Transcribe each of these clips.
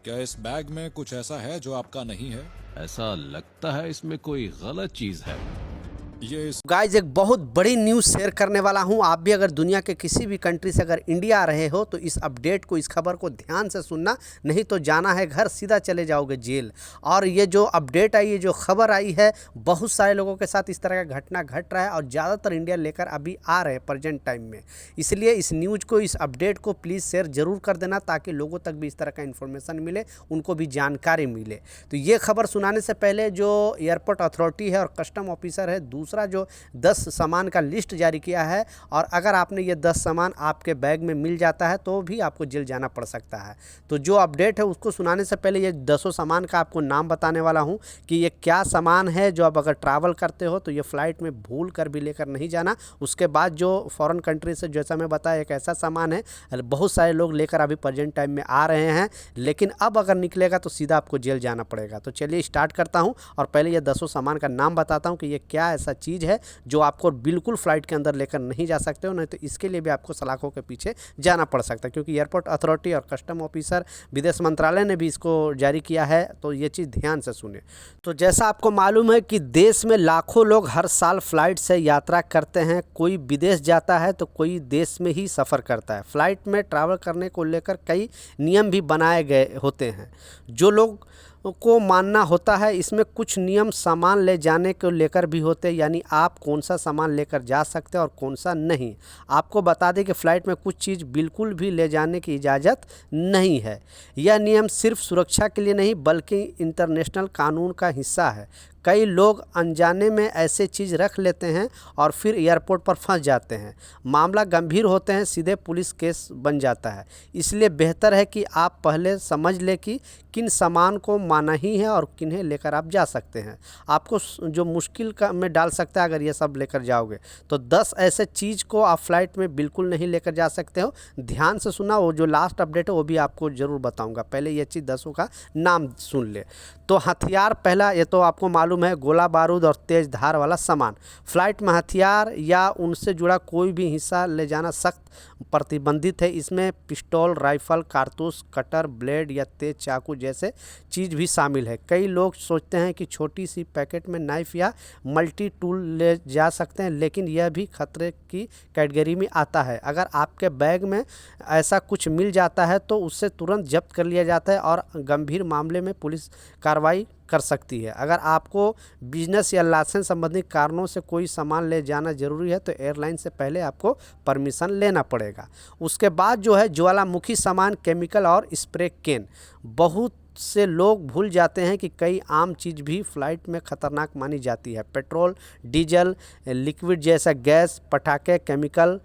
क्या इस बैग में कुछ ऐसा है जो आपका नहीं है? ऐसा लगता है इसमें कोई गलत चीज है। ये इस गाइज एक बहुत बड़ी न्यूज़ शेयर करने वाला हूं। आप भी अगर दुनिया के किसी भी कंट्री से अगर इंडिया आ रहे हो तो इस अपडेट को, इस खबर को ध्यान से सुनना, नहीं तो जाना है घर, सीधा चले जाओगे जेल। और ये जो अपडेट आई, ये जो खबर आई है, बहुत सारे लोगों के साथ इस तरह का घटना घट रहा है और ज़्यादातर इंडिया लेकर अभी आ रहे हैं प्रेजेंट टाइम में। इसलिए इस न्यूज़ को, इस अपडेट को प्लीज़ शेयर ज़रूर कर देना ताकि लोगों तक भी इस तरह का इन्फॉर्मेशन मिले, उनको भी जानकारी मिले। तो ये खबर सुनाने से पहले जो एयरपोर्ट अथॉरिटी है और कस्टम ऑफिसर है, दूसरा जो 10 सामान का लिस्ट जारी किया है, और अगर आपने ये 10 सामान आपके बैग में मिल जाता है तो भी आपको जेल जाना पड़ सकता है। तो जो अपडेट है उसको सुनाने से पहले ये 10 सामान का आपको नाम बताने वाला हूँ कि ये क्या सामान है जो आप अगर ट्रैवल करते हो तो ये फ़्लाइट में भूल कर भी लेकर नहीं जाना। उसके बाद जो फॉरेन कंट्री से, जैसा मैं बताया, एक ऐसा सामान है बहुत सारे लोग लेकर अभी प्रेजेंट टाइम में आ रहे हैं, लेकिन अब अगर निकलेगा तो सीधा आपको जेल जाना पड़ेगा। तो चलिए स्टार्ट करता हूँ और पहले ये 10 सामान का नाम बताता हूँ कि ये क्या ऐसा चीज़ है जो आपको बिल्कुल फ़्लाइट के अंदर लेकर नहीं जा सकते हो, नहीं तो इसके लिए भी आपको सलाखों के पीछे जाना पड़ सकता है, क्योंकि एयरपोर्ट अथॉरिटी और कस्टम ऑफिसर, विदेश मंत्रालय ने भी इसको जारी किया है। तो ये चीज़ ध्यान से सुने। तो जैसा आपको मालूम है कि देश में लाखों लोग हर साल फ़्लाइट से यात्रा करते हैं। कोई विदेश जाता है तो कोई देश में ही सफ़र करता है। फ़्लाइट में ट्रैवल करने को लेकर कई नियम भी बनाए गए होते हैं जो लोग को मानना होता है। इसमें कुछ नियम सामान ले जाने को लेकर भी होते हैं, यानी आप कौन सा सामान लेकर जा सकते हैं और कौन सा नहीं। आपको बता दें कि फ़्लाइट में कुछ चीज़ बिल्कुल भी ले जाने की इजाज़त नहीं है। यह नियम सिर्फ सुरक्षा के लिए नहीं बल्कि इंटरनेशनल कानून का हिस्सा है। कई लोग अनजाने में ऐसे चीज़ रख लेते हैं और फिर एयरपोर्ट पर फंस जाते हैं। मामला गंभीर होते हैं, सीधे पुलिस केस बन जाता है। इसलिए बेहतर है कि आप पहले समझ लें कि किन सामान को माना ही है और किन्हें लेकर आप जा सकते हैं। आपको जो मुश्किल का में डाल सकता है अगर ये सब लेकर जाओगे। तो 10 ऐसे चीज़ को आप फ़्लाइट में बिल्कुल नहीं लेकर जा सकते हो। ध्यान से सुना, वो जो लास्ट अपडेट है वो भी आपको ज़रूर बताऊँगा। पहले ये चीज़ 10 का नाम सुन ले। तो हथियार, पहला, ये तो आपको मालूम है, गोला बारूद और तेज़ धार वाला सामान। फ़्लाइट में हथियार या उनसे जुड़ा कोई भी हिस्सा ले जाना सख्त प्रतिबंधित है। इसमें पिस्तौल, राइफल, कारतूस, कटर, ब्लेड या तेज चाकू जैसे चीज़ भी शामिल है। कई लोग सोचते हैं कि छोटी सी पैकेट में नाइफ या मल्टी टूल ले जा सकते हैं, लेकिन यह भी खतरे की कैटेगरी में आता है। अगर आपके बैग में ऐसा कुछ मिल जाता है तो उससे तुरंत जब्त कर लिया जाता है और गंभीर मामले में पुलिस कार्रवाई कर सकती है। अगर आपको बिजनेस या लाइसेंस संबंधी कारणों से कोई सामान ले जाना ज़रूरी है तो एयरलाइन से पहले आपको परमिशन लेना पड़ेगा। उसके बाद जो है ज्वालामुखी सामान, केमिकल और स्प्रे कैन। बहुत से लोग भूल जाते हैं कि कई आम चीज़ भी फ़्लाइट में ख़तरनाक मानी जाती है। पेट्रोल, डीजल, लिक्विड जैसा गैस, पटाखे, केमिकल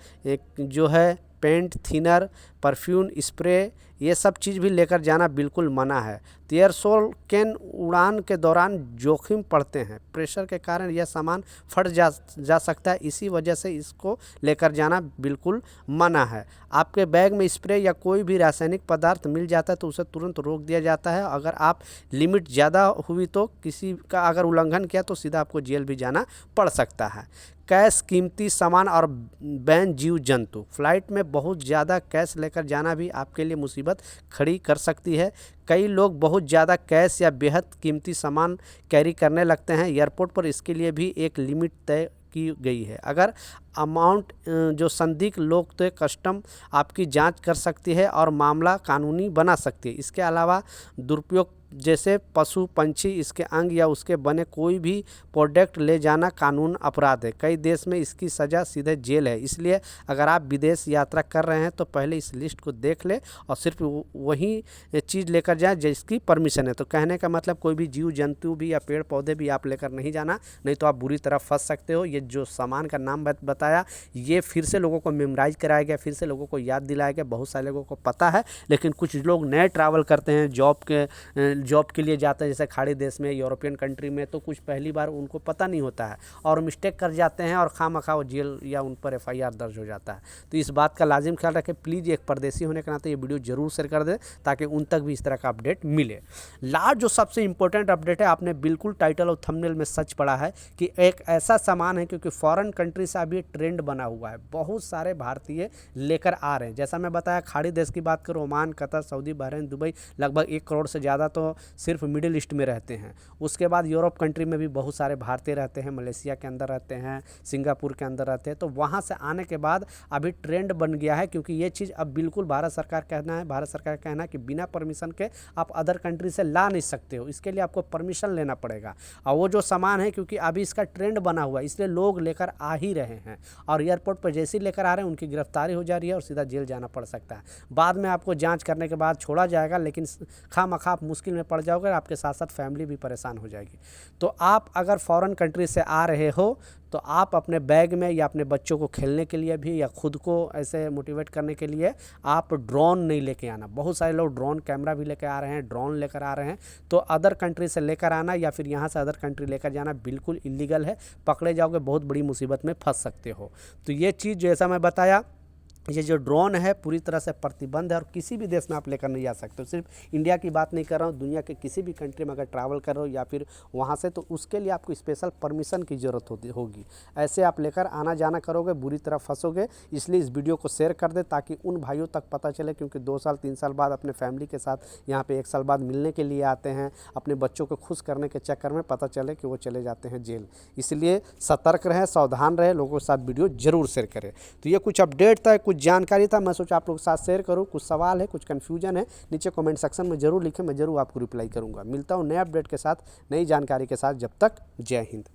जो है, पेंट, थिनर, परफ्यूम, स्प्रे, ये सब चीज़ भी लेकर जाना बिल्कुल मना है। तो एयरसोल कैन उड़ान के दौरान जोखिम पड़ते हैं। प्रेशर के कारण यह सामान फट जा सकता है, इसी वजह से इसको लेकर जाना बिल्कुल मना है। आपके बैग में स्प्रे या कोई भी रासायनिक पदार्थ मिल जाता है तो उसे तुरंत रोक दिया जाता है। अगर आप लिमिट ज़्यादा हुई तो किसी का अगर उल्लंघन किया तो सीधा आपको जेल भी जाना पड़ सकता है। कैश, कीमती सामान और बैन जीव जंतु। फ़्लाइट में बहुत ज़्यादा कैश लेकर जाना भी आपके लिए मुसीबत खड़ी कर सकती है। कई लोग बहुत ज़्यादा कैश या बेहद कीमती सामान कैरी करने लगते हैं। एयरपोर्ट पर इसके लिए भी एक लिमिट तय की गई है। अगर अमाउंट जो संदिग्ध लोग तो कस्टम आपकी जांच कर सकती है और मामला कानूनी बना सकती है। इसके अलावा दुरुपयोग जैसे पशु, पंछी, इसके अंग या उसके बने कोई भी प्रोडक्ट ले जाना कानून अपराध है। कई देश में इसकी सज़ा सीधे जेल है। इसलिए अगर आप विदेश यात्रा कर रहे हैं तो पहले इस लिस्ट को देख ले और सिर्फ वही चीज़ लेकर जाएं जिसकी परमिशन है। तो कहने का मतलब कोई भी जीव जंतु भी या पेड़ पौधे भी आप लेकर नहीं जाना, नहीं तो आप बुरी तरह फंस सकते हो। ये जो सामान का नाम बताया ये फिर से लोगों को मेमोराइज कराया गया, फिर से लोगों को याद दिलाया गया। बहुत सारे लोगों को पता है, लेकिन कुछ लोग नए ट्रैवल करते हैं, जॉब के जॉब के लिए जाते हैं, जैसे खाड़ी देश में, यूरोपियन कंट्री में, तो कुछ पहली बार उनको पता नहीं होता है और मिस्टेक कर जाते हैं और खामखा वो जेल या उन पर FIR दर्ज हो जाता है। तो इस बात का लाजिम ख्याल रखें प्लीज़। एक परदेसी होने के नाते ये वीडियो जरूर शेयर कर दें ताकि उन तक भी इस तरह का अपडेट मिले। लास्ट जो सबसे इंपॉर्टेंट अपडेट है, आपने बिल्कुल टाइटल और थंबनेल में सच पढ़ा है कि एक ऐसा सामान है, क्योंकि फॉरेन कंट्री से अभी ट्रेंड बना हुआ है, बहुत सारे भारतीय लेकर आ रहे हैं। जैसा मैं बताया, खाड़ी देश की बात करूँ, Oman, Qatar, Saudi, Bahrain, Dubai, लगभग 1 करोड़ से ज़्यादा तो सिर्फ मिडिल ईस्ट में रहते हैं। उसके बाद यूरोप कंट्री में भी बहुत सारे भारतीय रहते हैं, मलेशिया के अंदर रहते हैं, सिंगापुर के अंदर रहते हैं। तो वहाँ से आने के बाद अभी ट्रेंड बन गया है, क्योंकि ये चीज़ अब बिल्कुल भारत सरकार का कहना है कि बिना परमिशन के आप अदर कंट्री से ला नहीं सकते हो, इसके लिए आपको परमिशन लेना पड़ेगा। और वो जो सामान है, क्योंकि अभी इसका ट्रेंड बना हुआ है, इसलिए लोग लेकर आ ही रहे हैं और एयरपोर्ट पर जैसे ही लेकर आ रहे हैं उनकी गिरफ्तारी हो जा रही है और सीधा जेल जाना पड़ सकता है। बाद में आपको जांच करने के बाद छोड़ा जाएगा, लेकिन खामखा आप मुश्किल में पड़ जाओगे और आपके साथ साथ फैमिली भी परेशान हो जाएगी। तो आप अगर फॉरेन कंट्री से आ रहे हो तो आप अपने बैग में या अपने बच्चों को खेलने के लिए भी या खुद को ऐसे मोटिवेट करने के लिए आप ड्रोन नहीं लेके आना। बहुत सारे लोग ड्रोन कैमरा भी लेकर आ रहे हैं, ड्रोन लेकर आ रहे हैं। तो अदर कंट्री से लेकर आना या फिर यहाँ से अदर कंट्री लेकर जाना बिल्कुल इलीगल है, पकड़े जाओगे, बहुत बड़ी मुसीबत में फंस सकते हो। तो ये चीज़ जैसा मैं बताया, ये जो ड्रोन है पूरी तरह से प्रतिबंध है और किसी भी देश में आप लेकर नहीं जा सकते हो। सिर्फ इंडिया की बात नहीं कर रहा हूँ, दुनिया के किसी भी कंट्री में अगर ट्रैवल कर रहे हो या फिर वहाँ से, तो उसके लिए आपको स्पेशल परमिशन की ज़रूरत होगी। ऐसे आप लेकर आना जाना करोगे, बुरी तरह फंसोगे। इसलिए इस वीडियो को शेयर कर दे ताकि उन भाइयों तक पता चले, क्योंकि 2 साल 3 साल बाद अपने फैमिली के साथ यहाँ पर 1 साल बाद मिलने के लिए आते हैं, अपने बच्चों को खुश करने के चक्कर में पता चले कि वो चले जाते हैं जेल। इसलिए सतर्क रहें, सावधान रहें, लोगों के साथ वीडियो जरूर शेयर करें। तो ये कुछ अपडेट था, कुछ जानकारी था, मैं सोचा आप लोगों के साथ शेयर करूं। कुछ सवाल है, कुछ कन्फ्यूजन है, नीचे कमेंट सेक्शन में जरूर लिखें, मैं जरूर आपको रिप्लाई करूंगा। मिलता हूं नए अपडेट के साथ, नई जानकारी के साथ। जब तक जय हिंद।